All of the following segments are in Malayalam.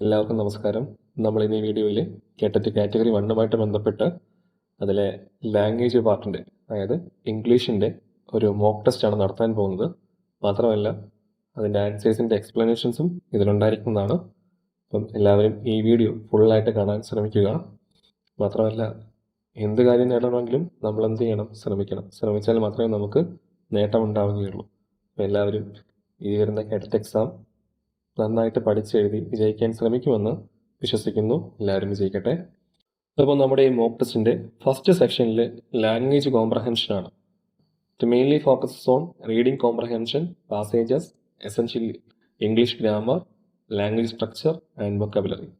എല്ലാവർക്കും നമസ്കാരം. നമ്മൾ ഇന്ന് ഈ വീഡിയോയിൽ കേട്ടറ്റ് കാറ്റഗറി 1 ബന്ധപ്പെട്ട് അതിലെ ലാംഗ്വേജ് പാർട്ടിൻ്റെ, അതായത് ഇംഗ്ലീഷിൻ്റെ ഒരു മോക്ക് ടെസ്റ്റാണ് നടത്താൻ പോകുന്നത്. മാത്രമല്ല അതിൻ്റെ ആൻസേഴ്സിൻ്റെ എക്സ്പ്ലനേഷൻസും ഇതിലുണ്ടായിരിക്കുന്നതാണ്. അപ്പം എല്ലാവരും ഈ വീഡിയോ ഫുള്ളായിട്ട് കാണാൻ ശ്രമിക്കുക. മാത്രമല്ല എന്ത് കാര്യം നേടണമെങ്കിലും നമ്മൾ എന്ത് ചെയ്യണം? ശ്രമിച്ചാൽ മാത്രമേ നമുക്ക് നേട്ടമുണ്ടാവുകയുള്ളൂ. അപ്പോൾ എല്ലാവരും ഈ വരുന്ന കേട്ടറ്റ് എക്സാം നന്നായിട്ട് പഠിച്ചെഴുതി വിജയിക്കാൻ ശ്രമിക്കുമെന്ന് വിശ്വസിക്കുന്നു. എല്ലാവരും വിജയിക്കട്ടെ. അപ്പോൾ നമ്മുടെ ഈ മോക്ക് ടെസ്റ്റിൻ്റെ ഫസ്റ്റ് സെക്ഷനിൽ ലാംഗ്വേജ് കോംപ്രഹെൻഷനാണ്. It mainly focuses on reading comprehension, passages, essentially English grammar, language structure and vocabulary.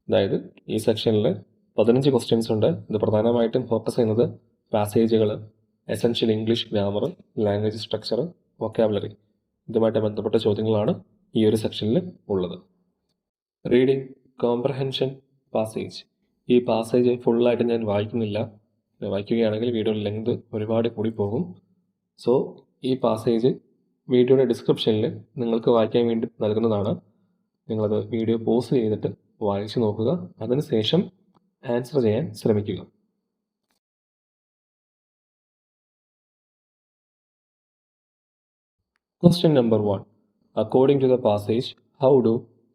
അതായത് ഈ സെക്ഷനിൽ 15 ക്വസ്റ്റ്യൻസ് ഉണ്ട്. ഇത് പ്രധാനമായിട്ടും ഫോക്കസ് ചെയ്യുന്നത് പാസേജുകൾ, essential English grammar, language structure, vocabulary ഇതുമായിട്ട് ബന്ധപ്പെട്ട ചോദ്യങ്ങളാണ് ഈ ഒരു സെക്ഷനിൽ ഉള്ളത്. Reading comprehension passage. ഈ പാസേജ് ഫുള്ളായിട്ട് ഞാൻ വായിക്കുന്നില്ല. വായിക്കുകയാണെങ്കിൽ വീഡിയോയുടെ ലെങ്ത് ഒരുപാട് കൂടി പോകും. സോ ഈ പാസേജ് വീഡിയോയുടെ ഡിസ്ക്രിപ്ഷനിൽ നിങ്ങൾക്ക് വായിക്കാൻ വേണ്ടി നൽകുന്നതാണ്. നിങ്ങളത് വീഡിയോ പോസ് ചെയ്തിട്ട് വായിച്ചു നോക്കുക. അതിനുശേഷം ആൻസർ ചെയ്യാൻ ശ്രമിക്കുക. Question number 1. According to the passage, how do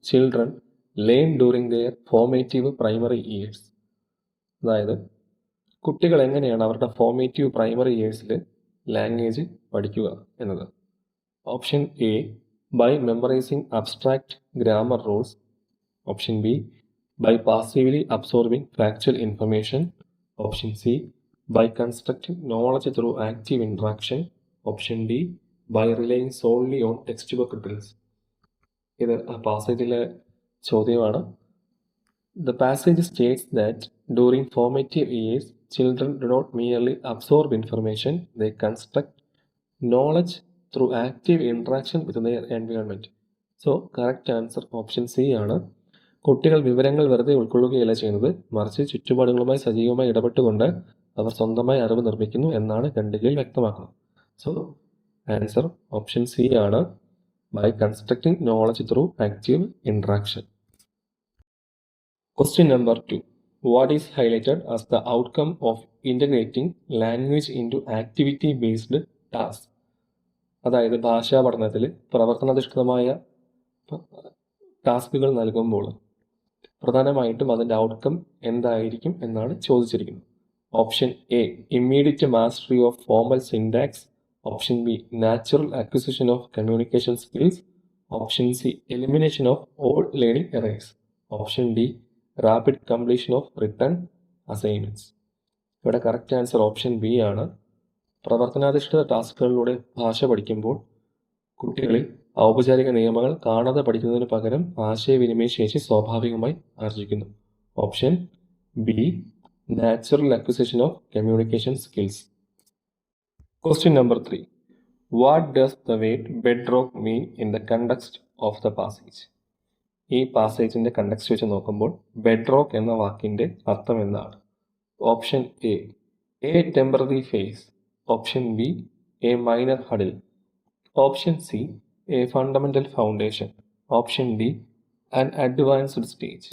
children learn during their formative primary years? അതായത് കുട്ടികൾ എങ്ങനെയാണ് അവരുടെ ഫോർമേറ്റീവ് പ്രൈമറി ഇയേഴ്സിൽ ലാംഗ്വേജ് പഠിക്കുക എന്നത്. Option A, by memorising abstract grammar rules. Option B, by passively absorbing factual information. Option C, by constructing knowledge through active interaction. Option D, by relying solely on textbook drills. ഇത് ആ പാസേജിലെ ചോദ്യമാണ്. The passage states that during formative years, children do not merely absorb information, they construct knowledge through active interaction with their environment. So, correct answer option C ആണ്. കുട്ടികൾ വിവരങ്ങൾ വെറുതെ ഉൾക്കൊള്ളുകയല്ല ചെയ്യുന്നത്, മറിച്ച് ചുറ്റുപാടുകളുമായി സജീവമായി ഇടപെട്ടുകൊണ്ട് അവർ സ്വന്തമായി അറിവ് നിർമ്മിക്കുന്നു എന്നാണ് ഖണ്ഡികയിൽ വ്യക്തമാക്കുന്നത്. സോ ആൻസർ ഓപ്ഷൻ സി ആണ്, by constructing knowledge through active interaction. Question number 2. What is highlighted as the outcome of integrating language into activity based task? അതായത് ഭാഷാ പഠനത്തിൽ പ്രവർത്തനാധിഷ്ഠിതമായ ടാസ്കുകൾ നൽകുമ്പോൾ പ്രധാനമായിട്ടും അതിൻ്റെ ഔട്ട്കം എന്തായിരിക്കും എന്നാണ് ചോദിച്ചിരിക്കുന്നത്. Option A, immediate mastery of formal syntax. Option B, natural acquisition of communication skills. Option C, elimination of all learning errors. Option D, rapid completion of written assignments. ഇവിടെ കറക്റ്റ് ആൻസർ ഓപ്ഷൻ ബി ആണ്. പ്രവർത്തനാധിഷ്ഠിത ടാസ്കുകളിലൂടെ ഭാഷ പഠിക്കുമ്പോൾ കുട്ടികളിൽ ഔപചാരിക നിയമങ്ങൾ കാണാതെ പഠിക്കുന്നതിന് പകരം ആശയവിനിമയ ശേഷി സ്വാഭാവികമായി ആർജിക്കുന്നു. Option B, natural acquisition of communication skills. Question number 3. What does the word bedrock mean in the context of the passage? ഈ പാസേജിൻ്റെ കണ്ടക്സ്റ്റ് വെച്ച് നോക്കുമ്പോൾ ബെഡ്റോക്ക് എന്ന വാക്കിൻ്റെ അർത്ഥം എന്താണ്? Option A temporary phase. Option B, a minor hurdle. Option C, a fundamental foundation. Option D, an advanced stage.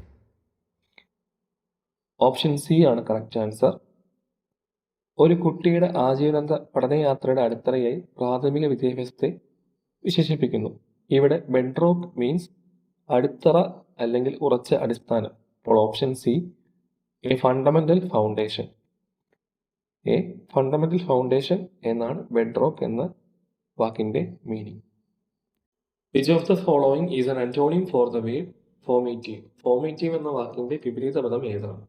Option C ആണ് കറക്റ്റ് ആൻസർ. ഒരു കുട്ടിയുടെ ആജീവനാന്ത പഠനയാത്രയുടെ അടിത്തറയായി പ്രാഥമിക വിദ്യാഭ്യാസത്തെ വിശേഷിപ്പിക്കുന്നു. ഇവിടെ ബെഡ്റോക്ക് മീൻസ് അടിത്തറ അല്ലെങ്കിൽ ഉറച്ച അടിസ്ഥാനം. അപ്പോൾ option C, a fundamental foundation. A fundamental foundation എന്നാണ് ബെഡ്റോക്ക് എന്ന വാക്കിൻ്റെ meaning. Which of the following is an antonym for the word formative? Formative എന്ന വാക്കിൻ്റെ വിപരീത പദം ഏതാണ്?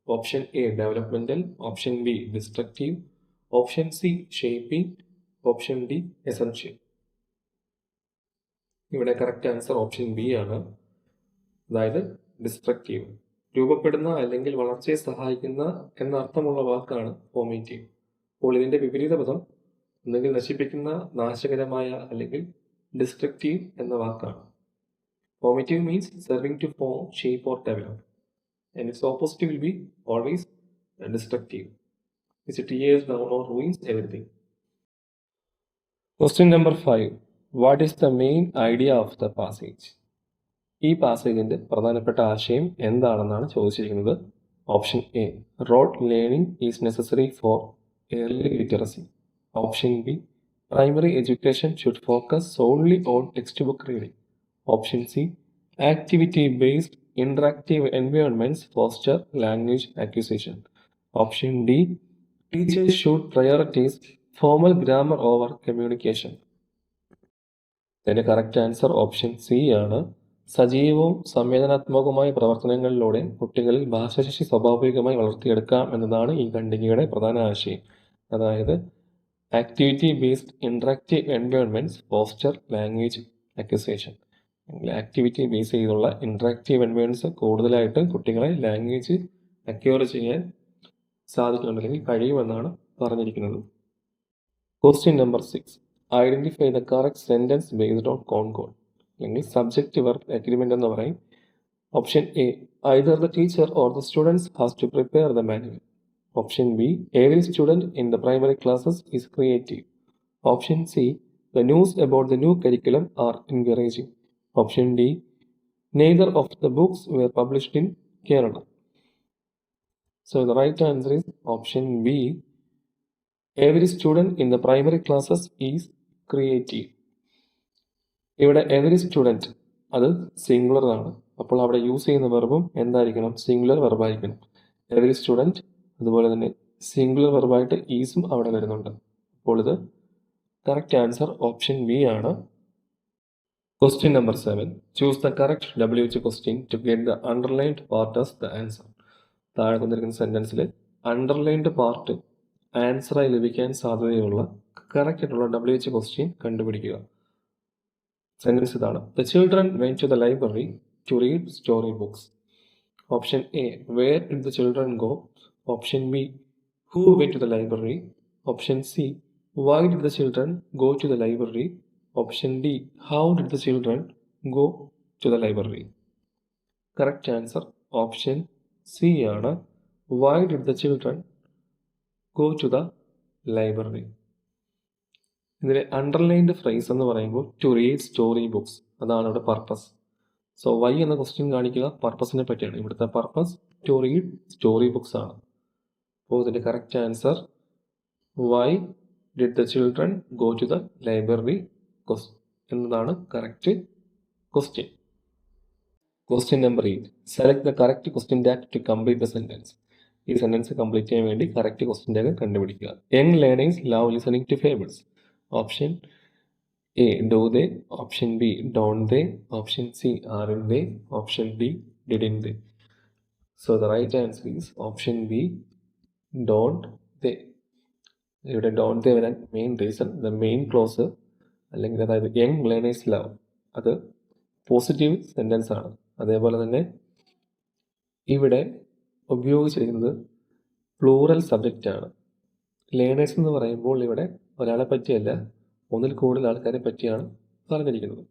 Option A, developmental. Option B, destructive. Option C, shaping. Option D, essential. ഇവിടെ കറക്റ്റ് ആൻസർ ഓപ്ഷൻ ബി ആണ്, അതായത് ഡിസ്ട്രക്റ്റീവ്. രൂപപ്പെടുന്ന അല്ലെങ്കിൽ വളർച്ചയെ സഹായിക്കുന്ന എന്ന അർത്ഥമുള്ള വാക്കാണ് ഫോർമേറ്റീവ്. അപ്പോൾ ഇതിൻ്റെ വിപരീത പദം ഒന്നുകിൽ നശിപ്പിക്കുന്ന, നാശകരമായ, അല്ലെങ്കിൽ ഡിസ്ട്രക്റ്റീവ് എന്ന വാക്കാണ്. Formative means serving to form, shape or develop. And its opposite will be always destructive, which tears down or ruins everything. Question number 5. What is the main idea of the passage? ഈ പാസേജിന്റെ പ്രധാനപ്പെട്ട ആശയം എന്താണെന്നാണ് ചോദിച്ചിരിക്കുന്നത്. Option A, road learning is necessary four early literacy. Option B, primary education should focus solely on textbook reading. Option C, activity-based interactive environments foster language acquisition. Option D, teachers should prioritize formal grammar over communication. ഇതിന്റെ കറക്റ്റ് ആൻസർ ഓപ്ഷൻ സി ആണ്. സജീവവും സംവേദനാത്മകവുമായ പ്രവർത്തനങ്ങളിലൂടെ കുട്ടികളിൽ ഭാഷാശേഷി സ്വാഭാവികമായി വളർത്തിയെടുക്കാം എന്നതാണ് ഈ ഖണ്ഡികയുടെ പ്രധാന ആശയം. അതായത് activity based interactive environments foster language acquisition. Activity base ചെയ്തുള്ള ഇൻട്രാക്റ്റീവ് എൻവയോൺമെൻറ്റ്സ് കൂടുതലായിട്ട് കുട്ടികളെ ലാംഗ്വേജ് അക്യൂർ ചെയ്യാൻ സാധിക്കുന്നുണ്ടെങ്കിൽ കഴിയുമെന്നാണ് പറഞ്ഞിരിക്കുന്നത്. Question number 6, identify the correct sentence based on concord, അല്ലെങ്കിൽ സബ്ജക്റ്റ് വെർബ് അഗ്രിമെന്റ് എന്ന് പറയും. Option A, either the teacher or the students has to prepare the manual. Option B, every student in the primary classes is creative. Option C, the news about the new curriculum are encouraging. Option D, neither of the books were published in Kerala. So the right answer is option B, every student in the primary classes is creative. ഇവിടെ every student അത് സിംഗുലർ ആണ്. അപ്പോൾ അവിടെ യൂസ് ചെയ്യുന്ന വെർബും എന്തായിരിക്കണം? സിംഗുലർ വെർബായിരിക്കണം. every student, അതുപോലെ തന്നെ സിംഗുലർ വെർബായിട്ട് ഈസും അവിടെ വരുന്നുണ്ട്. അപ്പോൾ ഇത് കറക്റ്റ് ആൻസർ ഓപ്ഷൻ ബി ആണ്. Question number 7, choose the correct WH question to get the underlined part as the answer. താഴെ തന്നിരിക്കുന്ന സെന്റൻസിൽ അണ്ടർലൈൻഡ് പാർട്ട് ആൻസറായി ലഭിക്കാൻ സാധ്യതയുള്ള കറക്റ്റ് ആയിട്ടുള്ള WH ക്വസ്റ്റ്യൻ കണ്ടുപിടിക്കുക. സെന്റൻസ് ഇതാണ്: the children went to the library to read story books. Option A, where did the children go. Option B, who went to the library. Option C, why did the children go to the library. Option D, how did the children go to the library. Correct answer option C ആണ്. Why did the children go to the library. ഇതിലെ അണ്ടർലൈൻഡ് ഫ്രേസ് എന്ന് പറയുമ്പോൾ ടു റീഡ് സ്റ്റോറി ബുക്സ്, അതാണ് ഇവിടെ പർപ്പസ്. സോ വൈ എന്ന ക്വസ്റ്റ്യൻ കാണിക്കുക പർപ്പസിനെ പറ്റിയാണ്. ഇവിടുത്തെ purpose to read story books ആണ്. അപ്പോൾ ഇതിൻ്റെ correct answer why did the children go to the library എന്നതാണ് correct question. Question number 8, select the correct question tag to complete the sentence. ഈ സെന്റൻസ് കംപ്ലീറ്റ് ചെയ്യാൻ വേണ്ടി കറക്റ്റ് ക്വസ്റ്റ്യൻ ടാഗ് കണ്ടുപിടിക്കുക. Young learners love listening to fables. Option A, do they. Option B, don't they. Option C, aren't they. Option D, didn't they. So the right answer is option B, don't they. ഇവിടെ ഡോണ്ട് ദേ വരാൻ main reason the main clause, അല്ലെങ്കിൽ അതായത് യങ് ലേണേഴ്സ് ലവ്, അത് പോസിറ്റീവ് സെൻറ്റൻസ് ആണ്. അതേപോലെ തന്നെ ഇവിടെ ഉപയോഗിച്ചിരിക്കുന്നത് പ്ലൂറൽ സബ്ജക്റ്റ് ആണ്. ലേണേഴ്സ് എന്ന് പറയുമ്പോൾ ഇവിടെ ഒരാളെ പറ്റിയല്ല, ഒന്നിൽ കൂടുതൽ ആൾക്കാരെ പറ്റിയാണ് പറഞ്ഞിരിക്കുന്നത്.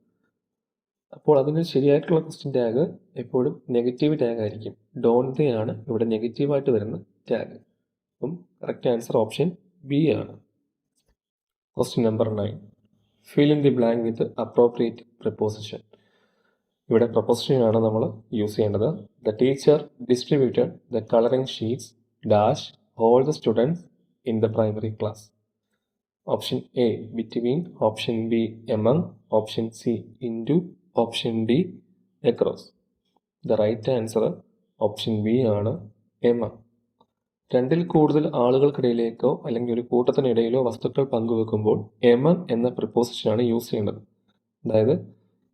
അപ്പോൾ അതിന് ശരിയായിട്ടുള്ള ക്വസ്റ്റ്യൻ ടാഗ് എപ്പോഴും നെഗറ്റീവ് ടാഗ് ആയിരിക്കും. ഡോണ്ട് ദേ ആണ് ഇവിടെ നെഗറ്റീവായിട്ട് വരുന്ന ടാഗ്. അപ്പം കറക്റ്റ് ആൻസർ ഓപ്ഷൻ ബി ആണ്. Question number 9, fill in the blank with appropriate preposition. ഇവിടെ പ്രൊപ്പോസിഷനാണ് നമ്മൾ യൂസ് ചെയ്യേണ്ടത്. The teacher distributed the colouring sheets dash all the students in the primary class. Option A, between. Option B, among. Option C, into. Option D, across. The right answer option B ആണ്, എമംഗ്. രണ്ടിൽ കൂടുതൽ ആളുകൾക്കിടയിലേക്കോ അല്ലെങ്കിൽ ഒരു കൂട്ടത്തിനിടയിലോ വസ്തുക്കൾ പങ്കുവെക്കുമ്പോൾ എമംഗ് എന്ന പ്രിപ്പോസിഷനാണ് യൂസ് ചെയ്യേണ്ടത്. അതായത്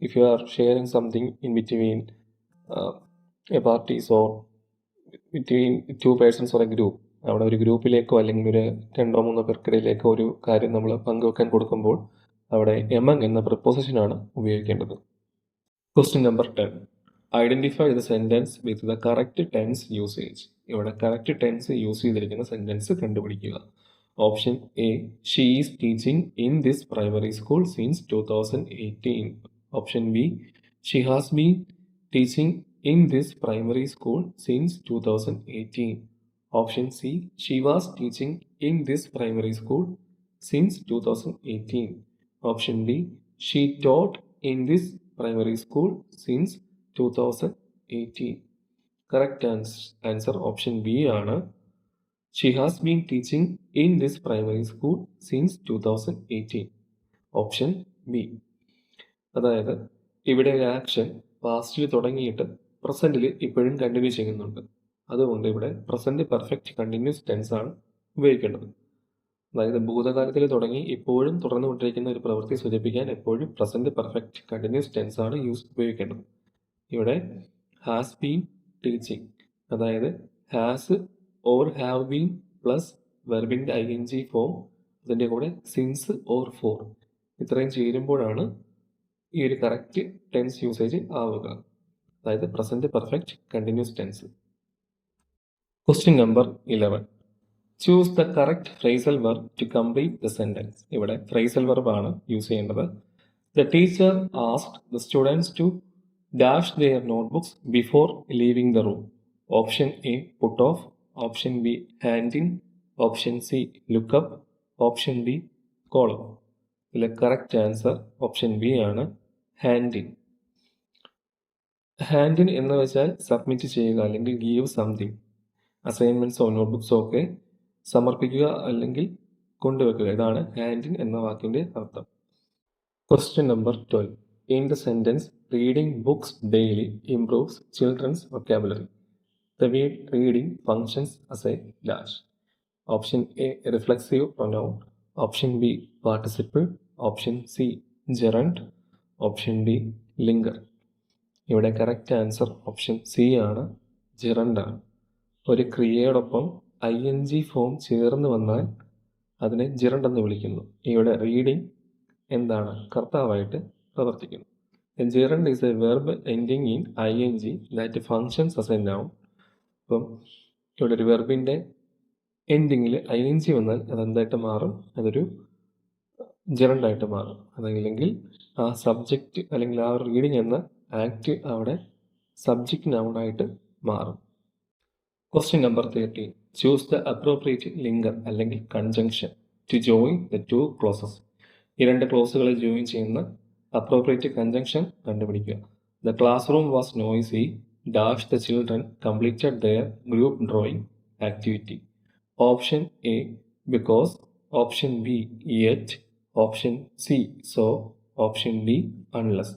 if you are sharing something in between a parties or between 2 persons or a group, അവിടെ ഒരു ഗ്രൂപ്പിലേക്കോ അല്ലെങ്കിൽ ഒരു 2-3 പേർക്കിടയിലേക്കോ ഒരു കാര്യം നമ്മൾ പങ്കുവെക്കാൻ കൊടുക്കുമ്പോൾ അവിടെ എമംഗ് എന്ന പ്രിപ്പോസിഷനാണ് ഉപയോഗിക്കേണ്ടത്. Question number 10, identify the sentence with the correct tense usage. ഇവിടെ കറക്റ്റ് ടെൻസ് യൂസ് ചെയ്തിരിക്കുന്ന സെന്റൻസ് കണ്ടുപിടിക്കുക. Option A, she is teaching in this primary school since 2018. Option B, she has been teaching in this primary school since 2018. Option C, she was teaching in this primary school since 2018. Option D, she taught in this primary school since 2018. Correct answer option B ആണ്. She has been teaching in this primary school since 2018. Option B. അതായത് ഇവിടെ ഒരു ആക്ഷൻ പാസ്റ്റിൽ തുടങ്ങിയിട്ട് പ്രസന്റിൽ ഇപ്പോഴും കണ്ടിന്യൂ ചെയ്യുന്നുണ്ട്. അതുകൊണ്ട് ഇവിടെ പ്രസന്റ് പെർഫെക്റ്റ് കണ്ടിന്യൂസ് ടെൻസ് ആണ് ഉപയോഗിക്കേണ്ടത്. അതായത് ഭൂതകാലത്തിൽ തുടങ്ങി ഇപ്പോഴും തുടർന്നുകൊണ്ടിരിക്കുന്ന ഒരു പ്രവൃത്തി സൂചിപ്പിക്കാൻ എപ്പോഴും പ്രസന്റ് പെർഫെക്റ്റ് കണ്ടിന്യൂസ് ടെൻസ് ആണ് ഉപയോഗിക്കേണ്ടത്. ഇവിടെ ഹാസ് ബീൻ ടീച്ചിങ്, അതായത് has or have been plus വെർബിൻ്റെ ING ഫോം, അതിൻ്റെ കൂടെ സിൻസ് ഓർ ഫോർ, ഇത്രയും ചേരുമ്പോഴാണ് ഈ ഒരു കറക്റ്റ് ടെൻസ് യൂസേജ് ആവുക, അതായത് present perfect continuous tense. Question number 11. Choose the correct phrasal verb to complete the sentence. ഇവിടെ ഫ്രേസൽ വെർബ് ആണ് യൂസ് ചെയ്യേണ്ടത്. The teacher asked the students to dash their notebooks before leaving the room. Option A put off, option B hand in, option C look up, option D call off. ഇതിലെ കറക്റ്റ് ആൻസർ ഓപ്ഷൻ ബി ആണ്, ഹാൻഡ് ഇൻ. ഹാൻഡ് ഇൻ എന്ന് വെച്ചാൽ സബ്മിറ്റ് ചെയ്യുക അല്ലെങ്കിൽ ഗീവ് സംതിങ്. അസൈൻമെൻറ്റ്സോ നോട്ട്ബുക്സോ ഒക്കെ സമർപ്പിക്കുക അല്ലെങ്കിൽ കൊണ്ടുവെക്കുക, ഇതാണ് ഹാൻഡ് ഇൻ എന്ന വാക്കിൻ്റെ അർത്ഥം. Question number 12. In the sentence reading books daily improves children's vocabulary. The word reading functions as a dash. Option A reflexive pronoun, option B participle, option C gerund, option D linker. ഇവിടെ കറക്റ്റ് ആൻസർ ഓപ്ഷൻ സി ആണ്, ജെറണ്ട് ആണ്. ഒരു ക്രിയയോടൊപ്പം ING ഫോം ചേർന്ന് വന്നാൽ അതിനെ ജെറണ്ട് എന്ന് വിളിക്കുന്നു. ഇവിടെ റീഡിംഗ് എന്താണ്, കർത്താവായിട്ട് പ്രവർത്തിക്കുന്നു. Gerund is A verb ending in ING that functions as A noun. അപ്പം ഇവിടെ ഒരു വെർബിൻ്റെ എൻഡിങ്ങിൽ ING വന്നാൽ അതെന്തായിട്ട് മാറും, അതൊരു ജെറണ്ടായിട്ട് മാറും. അതല്ലെങ്കിൽ ആ സബ്ജക്റ്റ് അല്ലെങ്കിൽ ആ റീഡിംഗ് എന്ന ആക്ട് അവിടെ സബ്ജക്റ്റ് നൗണായിട്ട് മാറും. Question number 13. Choose the appropriate linker അല്ലെങ്കിൽ conjunction to join the two clauses. ഈ രണ്ട് ക്ലോസുകളെ ജോയിൻ ചെയ്യുന്ന അപ്രോപ്രിയേറ്റ് കൺജങ്ഷൻ കണ്ടുപിടിക്കുക. The classroom was noisy dash the children completed their group drawing activity. Option A because, option B yet, option C so, option D unless.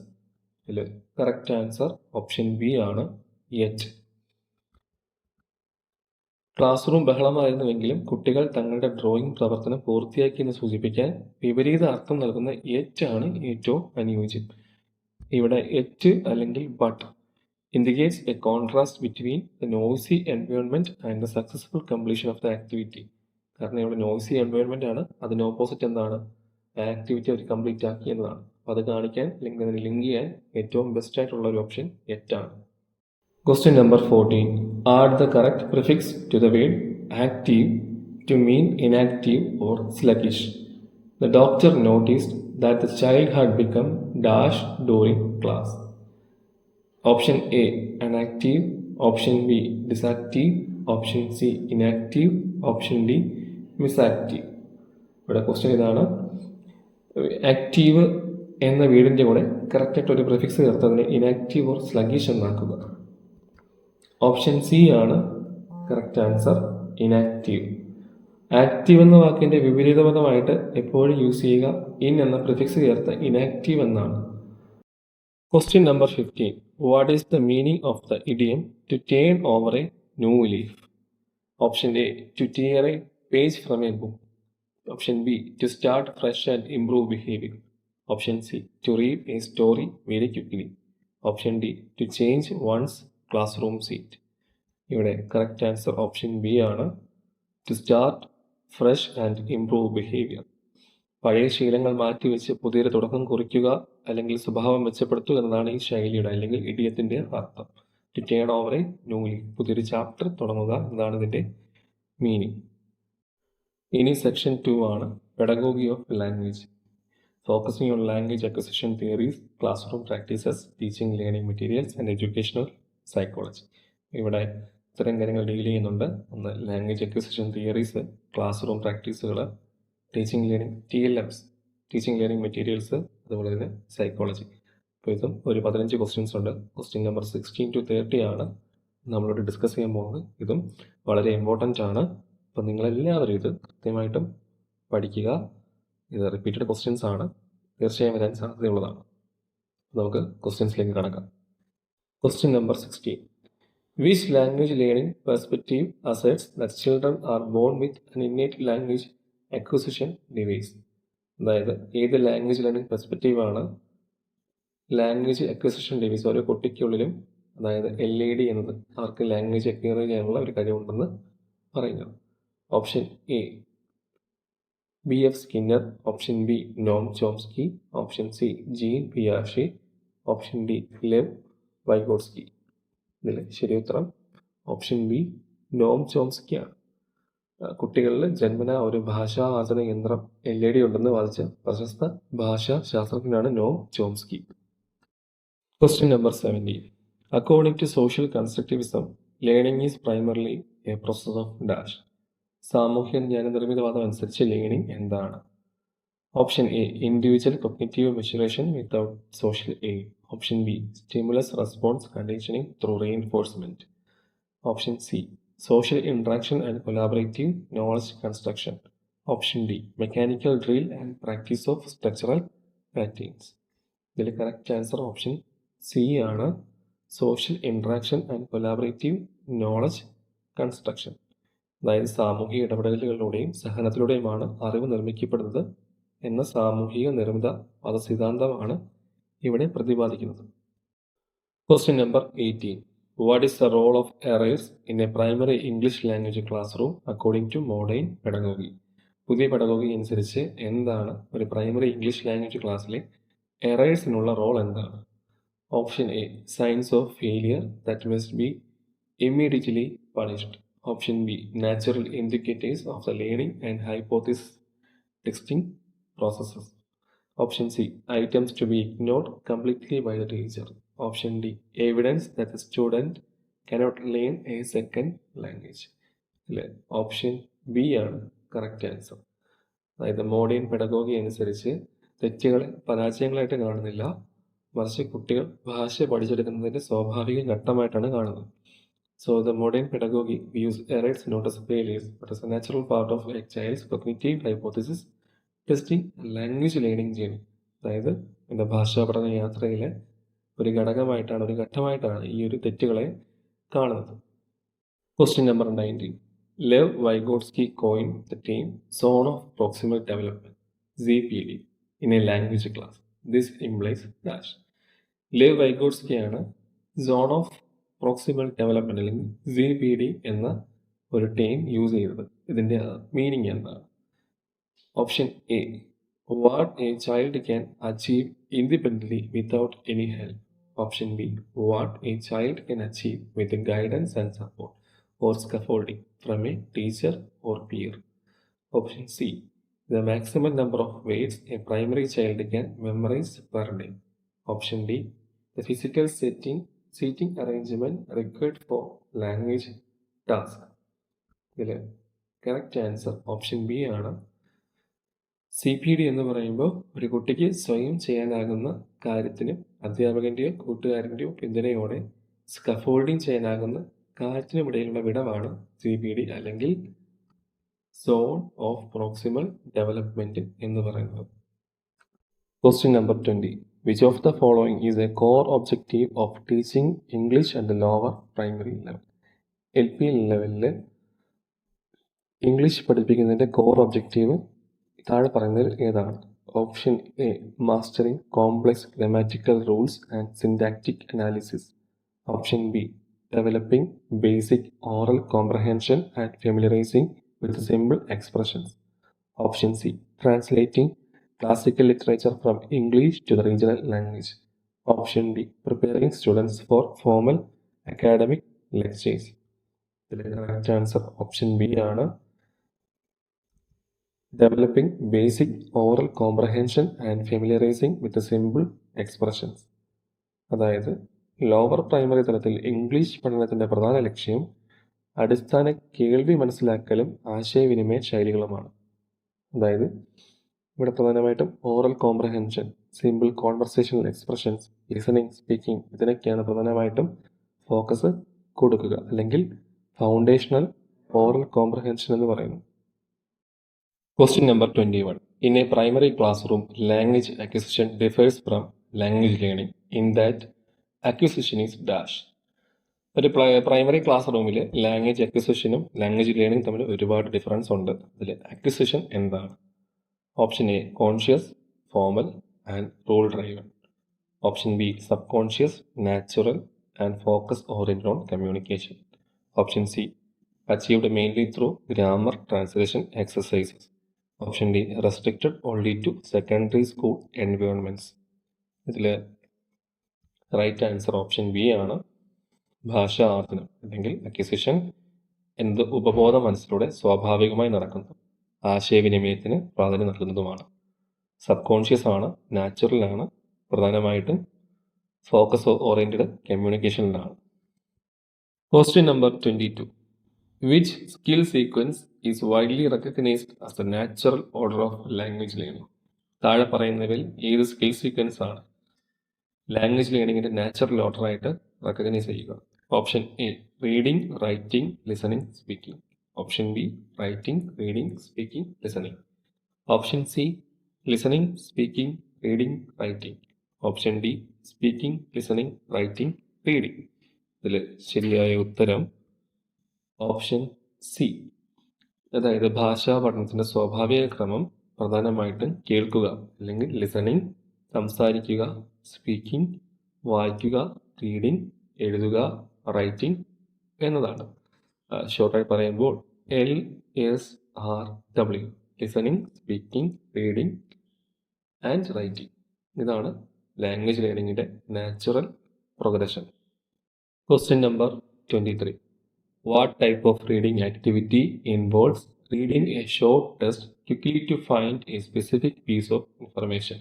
ഇതിൽ കറക്റ്റ് ആൻസർ ഓപ്ഷൻ ബി ആണ്, യെറ്റ്. ക്ലാസ് റൂം ബഹളമായിരുന്നുവെങ്കിലും കുട്ടികൾ തങ്ങളുടെ ഡ്രോയിങ് പ്രവർത്തനം പൂർത്തിയാക്കി എന്ന് സൂചിപ്പിക്കാൻ വിപരീത അർത്ഥം നൽകുന്ന യെറ്റ് ആണ് ഏറ്റവും അനുയോജ്യം. ഇവിടെ യെറ്റ് അല്ലെങ്കിൽ but indicates A contrast between the noisy environment and the successful completion of the activity. കാരണം ഇവിടെ നോയ്സി എൻവയോൺമെന്റ് ആണ്, അതിന് ഓപ്പോസിറ്റ് എന്താണ്, ആക്ടിവിറ്റി അവർ കംപ്ലീറ്റ് ആക്കി എന്നതാണ്. അപ്പോൾ അത് കാണിക്കാൻ അല്ലെങ്കിൽ അതിന് ലിങ്ക് ചെയ്യാൻ ഏറ്റവും ബെസ്റ്റ് ആയിട്ടുള്ള ഒരു ഓപ്ഷൻ യെറ്റ് ആണ്. Question number 14. Add the correct prefix to the word active to mean inactive or sluggish. The doctor noticed that the child had become dash during class. Option A inactive, option B disactive, option C inactive, option D misactive. ഇവിടെ ക്വസ്റ്റ്യൻ ഇതാണ്, ആക്റ്റീവ് എന്ന വേർഡിൻ്റെ കൂടെ കറക്റ്റായിട്ട് ഒരു പ്രിഫിക്സ് ചേർത്തതിന് ഇനാക്റ്റീവ് ഓർ സ്ലഗിഷ് എന്നാക്കുക. ഓപ്ഷൻ സി ആണ് കറക്റ്റ് ആൻസർ, ഇനാക്റ്റീവ്. ആക്റ്റീവ് എന്ന വാക്കിൻ്റെ വിപരീതപദമായിട്ട് എപ്പോഴും യൂസ് ചെയ്യുക ഇൻ എന്ന പ്രിഫിക്സ് ചേർത്ത് ഇനാക്റ്റീവ് എന്നാണ്. Question number 15. What is the meaning of the idiom to turn over a new leaf? Option A to tear a page from a book, option B to start fresh and improve behaviour, option C to read a story very quickly, option D to change one's classroom seat. ഇവിടെ കറക്റ്റ് ആൻസർ ഓപ്ഷൻ ബി ആണ്, to start fresh and improve behaviour. പഴയ ശീലങ്ങൾ മാറ്റിവെച്ച് പുതിയൊരു തുടക്കം കുറിക്കുക അല്ലെങ്കിൽ സ്വഭാവം മെച്ചപ്പെടുത്തുക എന്നതാണ് ഈ ശൈലിയുടെ അല്ലെങ്കിൽ ഇഡിയത്തിൻ്റെ അർത്ഥം. To turn over a new leaf, പുതിയൊരു ചാപ്റ്റർ തുടങ്ങുക എന്നതാണ് ഇതിൻ്റെ മീനിങ്. ഇനി സെക്ഷൻ 2 ആണ്, pedagogy of language. Focusing on language acquisition theories, classroom practices, teaching learning materials and educational psychology. ഇവിടെ ഇത്തരം കാര്യങ്ങൾ ഡീൽ ചെയ്യുന്നുണ്ട്. ഒന്ന് language acquisition theories, classroom പ്രാക്ടീസുകൾ, teaching learning TLMs, teaching learning materials, അതുപോലെ തന്നെ സൈക്കോളജി. അപ്പോൾ ഇതും ഒരു 15 ക്വസ്റ്റ്യൻസ് ഉണ്ട്. ക്വസ്റ്റ്യൻ നമ്പർ 16 to 30 ആണ് നമ്മളിവിടെ ഡിസ്കസ് ചെയ്യാൻ പോകുന്നത്. ഇതും വളരെ ഇമ്പോർട്ടൻ്റ് ആണ്. അപ്പോൾ നിങ്ങളെല്ലാവരും ഇത് കൃത്യമായിട്ടും പഠിക്കുക. ഇത് റിപ്പീറ്റഡ് ക്വസ്റ്റ്യൻസ് ആണ്, തീർച്ചയായും വരാൻ സാധ്യതയുള്ളതാണ്. നമുക്ക് ക്വസ്റ്റ്യൻസിലേക്ക് കടക്കാം. Question number 16. Which language learning perspective asserts that children are born with an innate language acquisition device? അതായത് ഏത് ലാംഗ്വേജ് ലേണിംഗ് പെർസ്പെക്റ്റീവാണ് ലാംഗ്വേജ് അക്വിസിഷൻ ഡിവൈസ് ഓരോ കുട്ടിക്കുള്ളിലും, അതായത് LAD എന്നത് അവർക്ക് ലാംഗ്വേജ് അക്വയർ ചെയ്യാനുള്ള ഒരു കഴിവുണ്ടെന്ന് പറയുന്നത്? Option A BF Skinner, option B Noam Chomsky, option C Jean പിയാഷെ, ഓപ്ഷൻ ഡി ലെവ് വൈഗോട്സ്കി. ഇതിൽ ശരി ഉത്തരം ഓപ്ഷൻ ബി നോം ചോംസ്കിയാണ്. കുട്ടികളിൽ ജന്മന ഒരു ഭാഷാ ആചരണ യന്ത്രം LAD ഉണ്ടെന്ന് വാദിച്ച പ്രശസ്ത ഭാഷാ ശാസ്ത്രജ്ഞനാണ് Noam Chomsky. Question number 17. According to social constructivism, learning is primarily a process of dash. സാമൂഹ്യ ജ്ഞാനനിർമ്മിതവാദം അനുസരിച്ച് ലേണിംഗ് എന്താണ്? Option A individual cognitive maturation without social aid. Option B stimulus response conditioning through reinforcement. Option C social interaction and collaborative knowledge construction. Option D mechanical drill and practice of structural patterns. ഇതിൽ കറക്റ്റ് ആൻസർ ഓപ്ഷൻ സി ആണ്, social interaction and collaborative knowledge construction. അതായത് സാമൂഹിക ഇടപെടലുകളിലൂടെയും സഹനത്തിലൂടെയുമാണ് അറിവ് നിർമ്മിക്കപ്പെടുന്നത് എന്ന സാമൂഹിക നിർമ്മിത പദസിദ്ധാന്തമാണ് ഇവിടെ പ്രതിപാദിക്കുന്നത്. Question number 18. What is the role of errors in a primary English language classroom according to modern pedagogy? പുതിയ പെഡഗോഗി അനുസരിച്ച് എന്താണ് ഒരു പ്രൈമറി ഇംഗ്ലീഷ് ലാംഗ്വേജ് ക്ലാസ്സിലെ എറേഴ്സിനുള്ള റോൾ എന്താണ്? Option A signs of failure that must be immediately punished. Option B natural indicators of the learning and hypothesis testing processes. Option C items to be ignored completely by the teacher. Option D evidence that the student cannot learn a second language. അല്ലേ, ഓപ്ഷൻ ബി ആണ് കറക്റ്റ് ആൻസർ. അതായത് മോഡേൺ പെഡഗോഗി അനുസരിച്ച് തെറ്റുകളെ പരാജയങ്ങളായിട്ട് കാണുന്നില്ല, മറിച്ച് കുട്ടികൾ ഭാഷ പഠിച്ചെടുക്കുന്നതിൻ്റെ സ്വാഭാവിക ഘട്ടമായിട്ടാണ് കാണുന്നത്. So the modern pedagogy views errors not as failures but as a natural part of a child's cognitive hypothesis testing language learning journey. അതായത് എൻ്റെ ഭാഷാ പഠന യാത്രയിലെ ഒരു ഘടകമായിട്ടാണ്, ഒരു ഘട്ടമായിട്ടാണ് ഈ ഒരു തെറ്റുകളെ കാണുന്നത്. Question number 19. Lev Vygotsky coined the term zone of proximal development ZPD in a language class. This implies dash. Lev വൈഗോട്സ്കിയാണ് സോൺ ഓഫ് പ്രോക്സിമൽ ഡെവലപ്മെന്റ് അല്ലെങ്കിൽ ZPD എന്ന ഒരു ടേം യൂസ് ചെയ്തത്. ഇതിൻ്റെ മീനിങ് എന്താണ്? Option A what a child can achieve independently without any help. Option B what a child can achieve with guidance and support or scaffolding from a teacher or peer. Option C the maximum number of words a primary child can memorise per day. Option D the physical seating arrangement required for language task. ഇതിൽ കറക്റ്റ് ആൻസർ ഓപ്ഷൻ ബി ആണ്. CPD എന്ന് പറയുമ്പോൾ ഒരു കുട്ടിക്ക് സ്വയം ചെയ്യാനാകുന്ന കാര്യത്തിന് അധ്യാപകൻ്റെയോ കൂട്ടുകാരൻ്റെയോ പിന്തുണയോടെ സ്കഫോൾഡിങ് ചെയ്യാനാകുന്ന കാര്യത്തിനും ഇടയിലുള്ള വിടവാണ് CPD അല്ലെങ്കിൽ സോൺ ഓഫ് പ്രോക്സിമൽ ഡെവലപ്മെന്റ് എന്ന് പറയുന്നത്. Question number 20. Which of the following is a core objective of teaching English at the lower primary level? LP ലെവലിൽ ഇംഗ്ലീഷ് പഠിപ്പിക്കുന്നതിൻ്റെ കോർ ഒബ്ജക്റ്റീവ് താഴെ പറയുന്നതിൽ ഏതാണ്? Option A mastering complex grammatical rules and syntactic analysis. Option B developing basic oral comprehension and familiarising with simple expressions. Option C translating classical literature from English to the regional language. Option D preparing students for formal academic lectures. ഇതിലെ കറക്റ്റ് ആൻസർ ഓപ്ഷൻ ബി ആണ്. Developing basic oral comprehension and familiarising with simple expressions. അതായത് ലോവർ പ്രൈമറി തലത്തിൽ ഇംഗ്ലീഷ് പഠനത്തിൻ്റെ പ്രധാന ലക്ഷ്യം അടിസ്ഥാന കേൾവി മനസ്സിലാക്കലും ആശയവിനിമയ ശൈലികളുമാണ്. അതായത് ഇവിടെ പ്രധാനമായിട്ടും oral comprehension, simple conversational expressions, listening, speaking ഇതിനൊക്കെയാണ് പ്രധാനമായിട്ടും ഫോക്കസ് കൊടുക്കുക, അല്ലെങ്കിൽ ഫൗണ്ടേഷണൽ ഓറൽ കോംപ്രഹെൻഷൻ എന്ന് പറയുന്നു. Question number 21. In a primary classroom, language acquisition differs from language learning in that acquisition is dash. ഒരു പ്രൈമറി ക്ലാസ് റൂമിൽ ലാംഗ്വേജ് അക്വിസിഷനും ലാംഗ്വേജ് ലേണിംഗ് തമ്മിൽ ഒരുപാട് ഡിഫറൻസ് ഉണ്ട്. അതിൽ അക്വിസിഷൻ എന്താണ്? Option A conscious, formal and rule driven. Option B subconscious, natural and focus oriented on communication. Option C achieved mainly through grammar translation exercises. Option D restricted only to secondary school environments. ഇതിൽ റൈറ്റ് ആൻസർ ഓപ്ഷൻ ബി ആണ്. ഭാഷാ ആർജനം അല്ലെങ്കിൽ അക്വിസിഷൻ എന്ത് ഉപബോധ മനസ്സിലൂടെ സ്വാഭാവികമായി നടക്കുന്നു, ആശയവിനിമയത്തിന് പ്രാധാന്യം നൽകുന്നതുമാണ്. സബ് കോൺഷ്യസ് ആണ്, നാച്ചുറൽ ആണ്, പ്രധാനമായിട്ടും ഫോക്കസ് ഓറിയന്റഡ് കമ്മ്യൂണിക്കേഷനിലാണ്. Question number 22. Which skill sequence is widely recognised as the natural order of language learning? താഴെ പറയുന്നവയിൽ ഏത് സ്കിൽ സീക്വൻസ് ആണ് ലാംഗ്വേജ് ലേണിംഗിന്റെ നാച്ചുറൽ ഓർഡർ ആയിട്ട് റെക്കഗ്നൈസ് ചെയ്യുക? Option A reading, writing, listening, speaking. Option B writing, reading, speaking, listening. Option C listening, speaking, reading, writing. Option D speaking, listening, writing, reading. ഇതിൽ ശരിയായ ഉത്തരം ഓപ്ഷൻ സി. അതായത് ഭാഷാ പഠനത്തിൻ്റെ സ്വാഭാവിക ക്രമം പ്രധാനമായിട്ടും കേൾക്കുക അല്ലെങ്കിൽ ലിസണിംഗ്, സംസാരിക്കുക, സ്പീക്കിംഗ്, വായിക്കുക, റീഡിംഗ്, എഴുതുക, റൈറ്റിംഗ് എന്നതാണ്. ഷോർട്ടായി പറയുമ്പോൾ LSRW, listening, speaking, reading and writing. ഇതാണ് ലാംഗ്വേജ് ലേണിംഗിൻ്റെ natural progression. Question number 23. What type of reading activity involves reading a short test quickly to find a specific piece of information?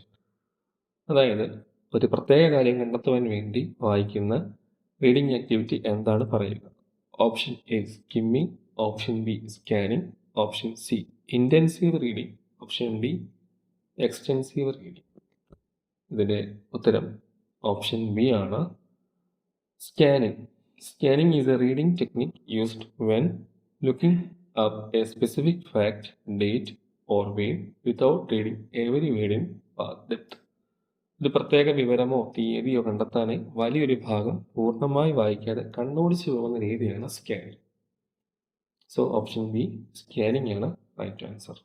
അതായത് ഒരു പ്രത്യേക കാര്യം കണ്ടെത്തുവാൻ വേണ്ടി വായിക്കുന്ന റീഡിംഗ് ആക്ടിവിറ്റി എന്താണ് പറയുക? Option A skimming, option B scanning, option C intensive reading, option D extensive reading. ഇതിൻ്റെ ഉത്തരം ഓപ്ഷൻ ബി ആണ്, scanning. Scanning is a reading technique used when looking up a specific fact, date or word without reading every word in depth. ഇത് പ്രത്യേക വിവരമോ തീയതിയോ കണ്ടെത്താൻ വലിയൊരു ഭാഗം പൂർണ്ണമായി വായിക്കാതെ കണ്ണോടിച്ചു പോകുന്ന രീതിയാണ് scanning. So option B scanning ആണ് right answer.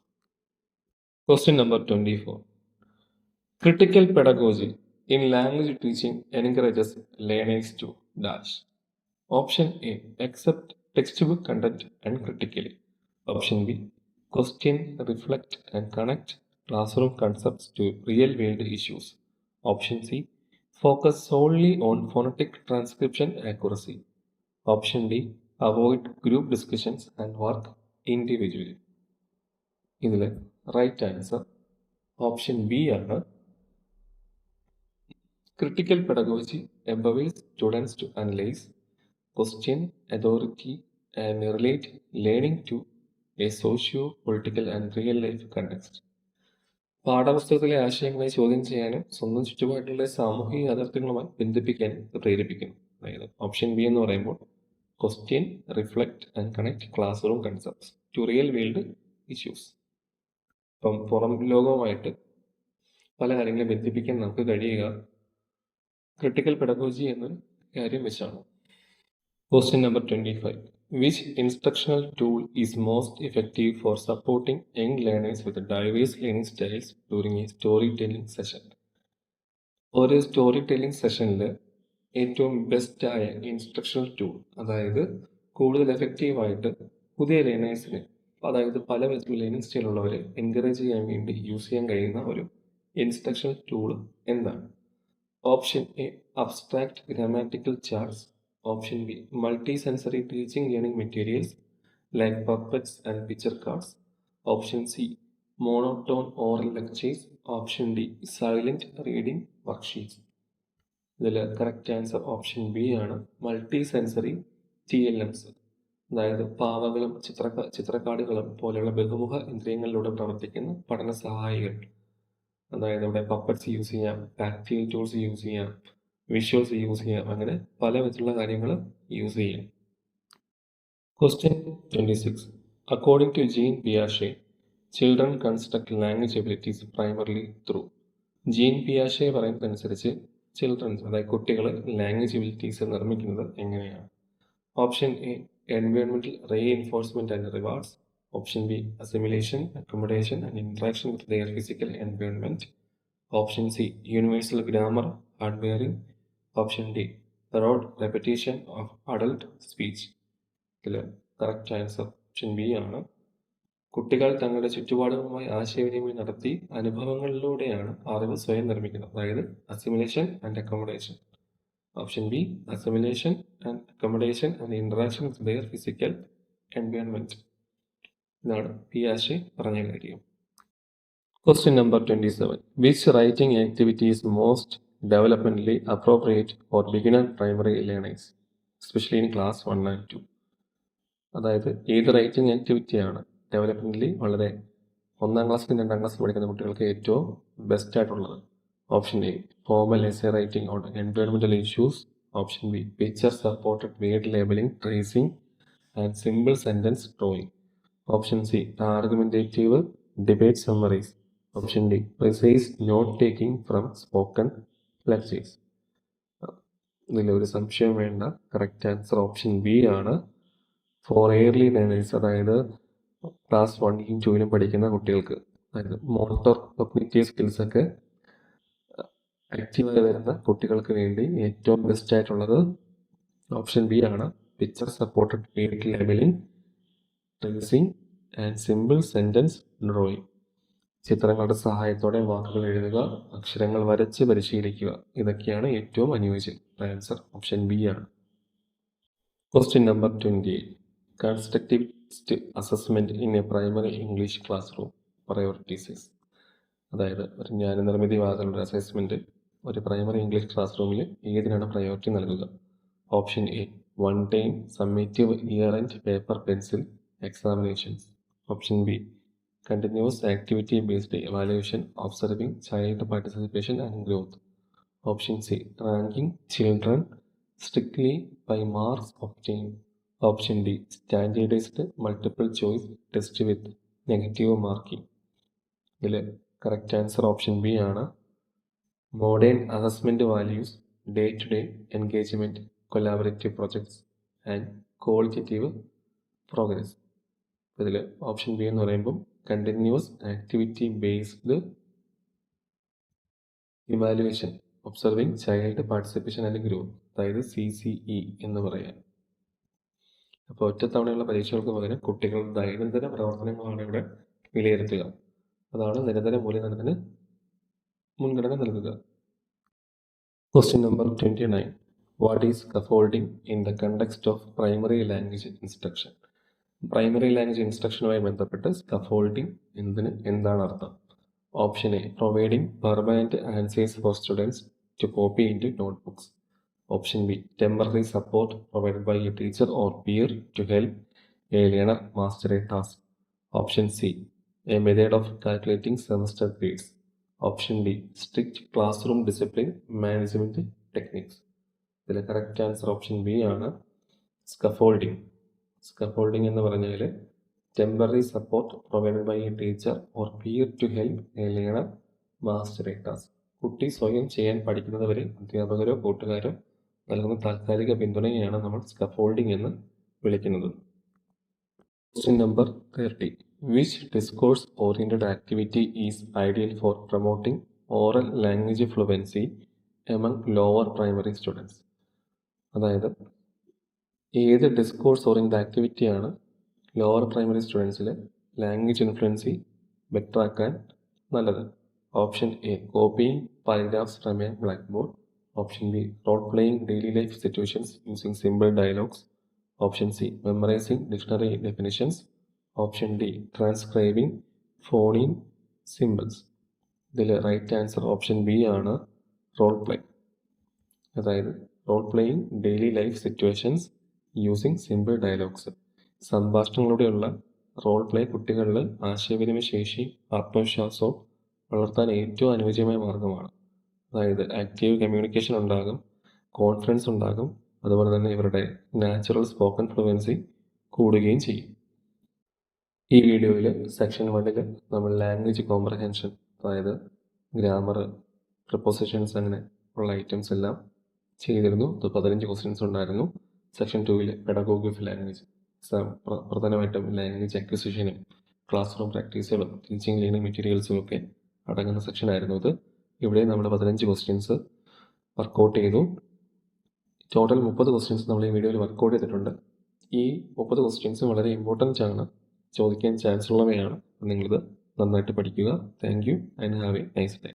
Question number 24. Critical pedagogy in language teaching encourages learners to dash. Option A accept textbook content and critically. Option B question, reflect and connect classroom concepts to real world issues. Option C focus solely on phonetic transcription accuracy. Option D avoid group discussions and work individually. ഇതിലെ റൈറ്റ് ആൻസർ ഓപ്ഷൻ ബി ആണ്. Critical pedagogy empowers students to analyze, question, authority and relate learning to a socio-political and real-life context. പാഠപുസ്തകത്തിലെ ആശയങ്ങളെ ചോദ്യം ചെയ്യാനും സ്വന്തം ചുറ്റുപാടിലുള്ള സാമൂഹിക യാഥാർത്ഥ്യങ്ങളുമായി ബന്ധിപ്പിക്കാനും ഇത് പ്രേരിപ്പിക്കുന്നു. അതായത് ഓപ്ഷൻ ബി എന്ന് പറയുമ്പോൾ question, reflect and connect classroom concepts to real world issues. ഇപ്പം പുറം ലോകവുമായിട്ട് പല കാര്യങ്ങളെ ബന്ധിപ്പിക്കാൻ നമുക്ക് കഴിയുക ക്രിട്ടിക്കൽ പെഡഗോജി എന്ന കാര്യം വെച്ചാണ്. Question number 25. Which instructional tool is most effective for supporting young learners with diverse learning styles during a storytelling session? ഒരു സ്റ്റോറി ടെല്ലിംഗ് സെഷനിൽ ഏറ്റവും ബെസ്റ്റായ ഇൻസ്ട്രക്ഷണൽ ടൂൾ, അതായത് കൂടുതൽ എഫക്റ്റീവായിട്ട് പുതിയ ലേണേഴ്സിന്, അതായത് പല ലേണിംഗ് സ്റ്റൈലുള്ളവരെ എൻകറേജ് ചെയ്യാൻ വേണ്ടി യൂസ് ചെയ്യാൻ കഴിയുന്ന ഒരു ഇൻസ്ട്രക്ഷണൽ ടൂൾ എന്താണ്? Option A abstract grammatical charts. Option B multi-sensory teaching learning materials like puppets and picture cards. Option C monotone oral lectures. Option D silent reading worksheets. ഇതിൽ കറക്റ്റ് ആൻസർ ഓപ്ഷൻ ബി ആണ്, മൾട്ടി സെൻസറി TLMs. അതായത് പാവകളും ചിത്രക്കാടുകളും പോലെയുള്ള ബഹുമുഖ ഇന്ദ്രിയങ്ങളിലൂടെ പ്രവർത്തിക്കുന്ന പഠന സഹായികൾ അതായത് ഇവിടെ പപ്പറ്റ്സ് യൂസ് ചെയ്യാം, ടാക്റ്റൈൽ ടൂൾസ് യൂസ് ചെയ്യാം, വിഷ്വൽസ് യൂസ് ചെയ്യാം, അങ്ങനെ പല വിധത്തിലുള്ള കാര്യങ്ങൾ യൂസ് ചെയ്യാം. Question 26. According to Jean Piaget, children construct language abilities primarily through. Jean പിയാഷെ പറയുന്നതനുസരിച്ച് ചിൽഡ്രൻസ് അതായത് കുട്ടികൾ ലാംഗ്വേജ് എബിലിറ്റീസ് നിർമ്മിക്കുന്നത് എങ്ങനെയാണ്? ഓപ്ഷൻ എ, എൻവയോൺമെന്റൽ reinforcement and rewards. Option B, assimilation, accommodation and interaction with their physical environment. Option C, universal grammar hardwiring. Option D, rote repetition of adult speech. ഇതിൽ കറക്റ്റ് ആൻസർ ഓപ്ഷൻ ബി ആണ്. കുട്ടികൾ തങ്ങളുടെ ചുറ്റുപാടുകളുമായി ആശയവിനിമയം നടത്തി അനുഭവങ്ങളിലൂടെയാണ് അറിവ് സ്വയം നിർമ്മിക്കുന്നത്, അതായത് assimilation and accommodation. Option B, assimilation and accommodation and interaction with their physical environment. ഇതാണ് പിയാഷെ പറഞ്ഞ കാര്യം. Question number 27. Which writing activity is most developmentally appropriate for beginner primary learners, especially in class 1 and 2? അതായത് ഏത് റൈറ്റിംഗ് ആക്ടിവിറ്റിയാണ് ഡെവലപ്മെന്റലി വളരെ 1ാം ക്ലാസ്സിലും 2ാം ക്ലാസ്സിലും പഠിക്കുന്ന കുട്ടികൾക്ക് ഏറ്റവും ബെസ്റ്റ് ആയിട്ടുള്ളത്? Option A, formal essay writing on എൻവയോൺമെന്റൽ issues. Option B, picture supported word labelling, tracing and simple sentence drawing. Option C, argumentative debate summaries. Option D, precise note taking from spoken lectures. ഇതിലൊരു സംശയം വേണ്ട, കറക്റ്റ് ആൻസർ ഓപ്ഷൻ ബി ആണ്. ഫോർ എയർലി ലേണേഴ്സ്, അതായത് ക്ലാസ് 1ലും 2ലും പഠിക്കുന്ന കുട്ടികൾക്ക്, അതായത് മോട്ടോർ കോഗ്നിറ്റീവ് സ്കിൽസ് ഒക്കെ ആക്റ്റീവായി വരുന്ന കുട്ടികൾക്ക് വേണ്ടി ഏറ്റവും ബെസ്റ്റ് ആയിട്ടുള്ളത് ഓപ്ഷൻ ബി ആണ്. Picture supported word labelling, tracing and simple sentence drawing. ചിത്രങ്ങളുടെ സഹായത്തോടെ വാക്കുകൾ എഴുതുക, അക്ഷരങ്ങൾ വരച്ച് പരിശീലിക്കുക, ഇതൊക്കെയാണ് ഏറ്റവും അനുയോജ്യം. ആൻസർ ഓപ്ഷൻ ബി ആണ്. Question number 28. Constructivist assessment in a primary English classroom prioritizes. അതായത് ഒരു ജ്ഞാനനിർമ്മിതിവാദമുള്ള അസസ്മെന്റ് ഒരു പ്രൈമറി ഇംഗ്ലീഷ് ക്ലാസ് റൂമിൽ ഏതിനാണ് പ്രയോറിറ്റി നൽകുക? Option A, 1 time summative year and paper pencil examinations. Option B, continuous activity based evaluation observing child participation and growth. Option C, ranking children strictly by marks obtained. Option D, standardized multiple choice test with negative marking. ഇതിൽ കറക്റ്റ് ആൻസർ ഓപ്ഷൻ ബി ആണ്. Modern assessment values, day to day engagement, collaborative projects and qualitative progress. ഇതിൽ ഓപ്ഷൻ ബി എന്ന് പറയുമ്പം continuous activity based evaluation observing child participation and growth, അതായത് CCE എന്ന് പറയാം. അപ്പോൾ ഒറ്റത്തവണയുള്ള പരീക്ഷകൾക്ക് പകരം കുട്ടികളുടെ ദൈനംദിന പ്രവർത്തനങ്ങളാണ് ഇവിടെ വിലയിരുത്തുക. അതാണ് നിരന്തര മൂല്യനിർണ്ണയത്തിന് മുൻഗണന നൽകുക. Question number 29. What is scaffolding in the context of primary language instruction? Primary language ഇൻസ്ട്രക്ഷനുമായി ബന്ധപ്പെട്ട് സ്കഫോൾഡിംഗ് എന്താണ് അർത്ഥം? Option A, providing permanent answers for students to copy into notebooks. Option B, temporary support provided by a teacher or peer to help a learner master a task. Option C, a method of calculating semester grades. Option D, strict classroom discipline management techniques. ഇതിലെ കറക്റ്റ് ആൻസർ ഓപ്ഷൻ ബി ആണ്, സ്കഫോൾഡിംഗ്. സ്കഫോൾഡിംഗ് എന്ന് പറഞ്ഞാൽ temporary support provided by a teacher or peer to help a learner master a task. കുട്ടി സ്വയം ചെയ്യാൻ പഠിക്കുന്നത് വരെ അധ്യാപകരോ കൂട്ടുകാരോ നൽകുന്ന താൽക്കാലിക പിന്തുണയെയാണ് നമ്മൾ സ്കഫോൾഡിംഗ് എന്ന് വിളിക്കുന്നത്. Question number 30. Which discourse oriented activity is ideal for promoting oral language fluency among lower primary students? അതായത് ഏത് ഡിസ്കോഴ്സ് ഓറിയന്റഡ് ആക്ടിവിറ്റിയാണ് ലോവർ പ്രൈമറി സ്റ്റുഡൻസിൽ ലാംഗ്വേജ് ഇൻഫ്ലുവൻസി ബെറ്റർ ആക്കാൻ നല്ലത്? Option A, copying paragraphs from a blackboard. Option B, role playing daily life situations using simple dialogues. Option C, memorising dictionary definitions. Option D, transcribing phonemic symbols. ഇതിൽ റൈറ്റ് ആൻസർ ഓപ്ഷൻ ബി ആണ്, റോൾ പ്ലേ. അതായത് role playing daily life situations using simple dialogues. സംഭാഷണങ്ങളിലൂടെയുള്ള റോൾ പ്ലേ കുട്ടികളിൽ ആശയവിനിമയ ശേഷി, ആത്മവിശ്വാസവും വളർത്താൻ ഏറ്റവും അനുയോജ്യമായ മാർഗ്ഗമാണ്. അതായത് ആക്റ്റീവ് കമ്മ്യൂണിക്കേഷൻ ഉണ്ടാകും, കോൺഫിഡൻസ് ഉണ്ടാകും, അതുപോലെ തന്നെ ഇവരുടെ നാച്ചുറൽ സ്പോക്കൺ ഫ്ലുവൻസി കൂടുകയും ചെയ്യും. ഈ വീഡിയോയിൽ സെക്ഷൻ 1 നമ്മൾ ലാംഗ്വേജ് കോംപ്രഹെൻഷൻ, അതായത് ഗ്രാമർ, പ്രിപ്പോസിഷൻസ് അങ്ങനെ ഉള്ള ഐറ്റംസ് എല്ലാം ചെയ്തിരുന്നു. അത് 15 ക്വസ്റ്റ്യൻസ് ഉണ്ടായിരുന്നു. സെക്ഷൻ 2 പെഡഗോഗി ഓഫ് ലാംഗ്വേജ്, പ്രധാനമായിട്ടും ലാംഗ്വേജ് അക്വിസിഷനും ക്ലാസ് റൂം പ്രാക്ടീസുകളും ടീച്ചിങ് ലേണിംഗ് മെറ്റീരിയൽസും ഒക്കെ അടങ്ങുന്ന സെക്ഷൻ ആയിരുന്നു ഇത്. ഇവിടെ നമ്മൾ 15 ക്വസ്റ്റ്യൻസ് വർക്കൗട്ട് ചെയ്തു. ടോട്ടൽ 30 ക്വസ്റ്റ്യൻസ് നമ്മൾ ഈ വീഡിയോയിൽ വർക്കൗട്ട് ചെയ്തിട്ടുണ്ട്. ഈ 30 ക്വസ്റ്റ്യൻസും വളരെ ഇമ്പോർട്ടൻ്റ് ആണ്, ചോദിക്കാൻ ചാൻസ് ഉള്ളവയാണ്. നിങ്ങളിത് നന്നായിട്ട് പഠിക്കുക. Thank you and have A nice day.